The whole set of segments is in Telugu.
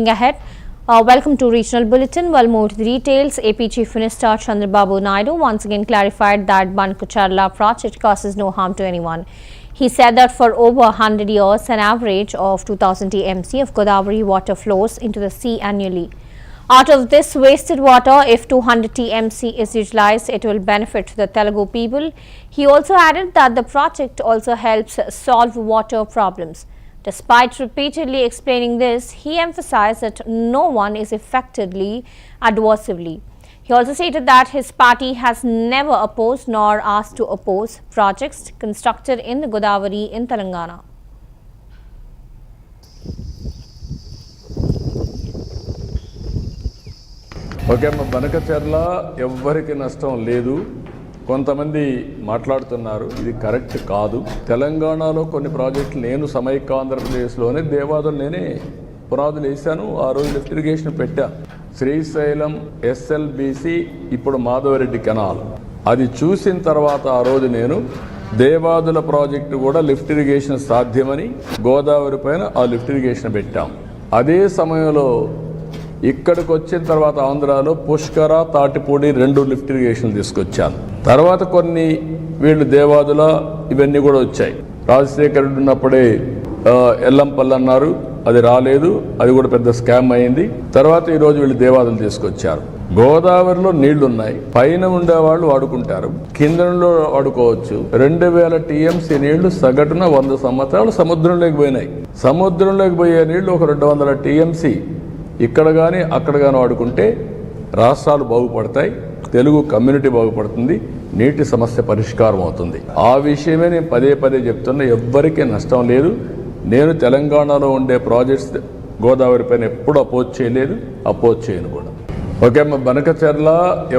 Ahead. Welcome to Regional Bulletin. Well, more to the details. AP Chief Minister Chandrababu Naidu once again clarified that Bankucharla project causes no harm to anyone. He said that for over 100 years, an average of 2000 TMC of Godavari water flows into the sea annually. Out of this wasted water, if 200 TMC is utilized, it will benefit the Telugu people. He also added that the project also helps solve water problems. Despite repeatedly explaining this, he emphasized that no one is affected adversely. He also stated that his party has never opposed nor asked to oppose projects constructed in the Godavari in Telangana. Okay Banakacherla ఎవ్వరికి నష్టం లేదు. కొంతమంది మాట్లాడుతున్నారు, ఇది కరెక్ట్ కాదు. తెలంగాణలో కొన్ని ప్రాజెక్టులు నేను సమైక్య ఆంధ్రప్రదేశ్లోనే దేవాదులు నేనే పునాదులు వేశాను. ఆ రోజు లిఫ్ట్ ఇరిగేషన్ పెట్టా. శ్రీశైలం SLBC, ఇప్పుడు మాధవరెడ్డి కెనాల్, అది చూసిన తర్వాత ఆ రోజు నేను దేవాదుల ప్రాజెక్టు కూడా లిఫ్ట్ ఇరిగేషన్ సాధ్యమని గోదావరి పైన ఆ లిఫ్ట్ ఇరిగేషన్ పెట్టాం. అదే సమయంలో ఇక్కడికి వచ్చిన తర్వాత ఆంధ్రాలో పుష్కర, తాటిపూడి 2 లిఫ్ట్ ఇరిగేషన్ తీసుకొచ్చాను. తర్వాత కొన్ని వీళ్ళు దేవాదుల ఇవన్నీ కూడా వచ్చాయి. రాజశేఖర్ రెడ్డి ఉన్నప్పుడే ఎల్లంపల్లి అన్నారు, అది రాలేదు, అది కూడా పెద్ద స్కామ్ అయింది. తర్వాత ఈరోజు వీళ్ళు దేవాదులు తీసుకొచ్చారు. గోదావరిలో నీళ్లున్నాయి, పైన ఉండేవాళ్ళు వాడుకుంటారు, కిందలో వాడుకోవచ్చు. 2000 TMC నీళ్లు సగటున 100 సంవత్సరాలు సముద్రంలోకి పోయినాయి. సముద్రంలోకి పోయే నీళ్లు ఒక 200 TMC ఇక్కడ కానీ అక్కడ కానీ వాడుకుంటే రాష్ట్రాలు బాగుపడతాయి, తెలుగు కమ్యూనిటీ బాగుపడుతుంది, నీటి సమస్య పరిష్కారం అవుతుంది. ఆ విషయమే నేను పదే పదే చెప్తున్నా, ఎవ్వరికీ నష్టం లేదు. నేను తెలంగాణలో ఉండే ప్రాజెక్ట్స్ గోదావరి పైన ఎప్పుడు అపోజ్ చేయలేదు, అపోజ్ చేయను కూడా. ఓకే బనకచర్ల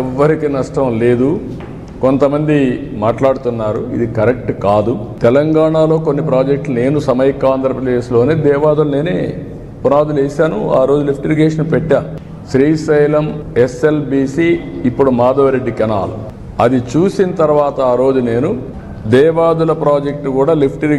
ఎవ్వరికి నష్టం లేదు. కొంతమంది మాట్లాడుతున్నారు, ఇది కరెక్ట్ కాదు. తెలంగాణలో కొన్ని ప్రాజెక్టులు నేను సమైక్య ఆంధ్రప్రదేశ్లోనే దేవాదులు నేనే పునాదులు వేశాను. ఆ రోజు లిఫ్ట్ ఇరిగేషన్ పెట్టా. శ్రీశైలం SLBC, ఇప్పుడు మాధవరెడ్డి కెనాల్, అది చూసిన తర్వాత ఆ రోజు నేను దేవాదుల ప్రాజెక్టు కూడా లిఫ్ట్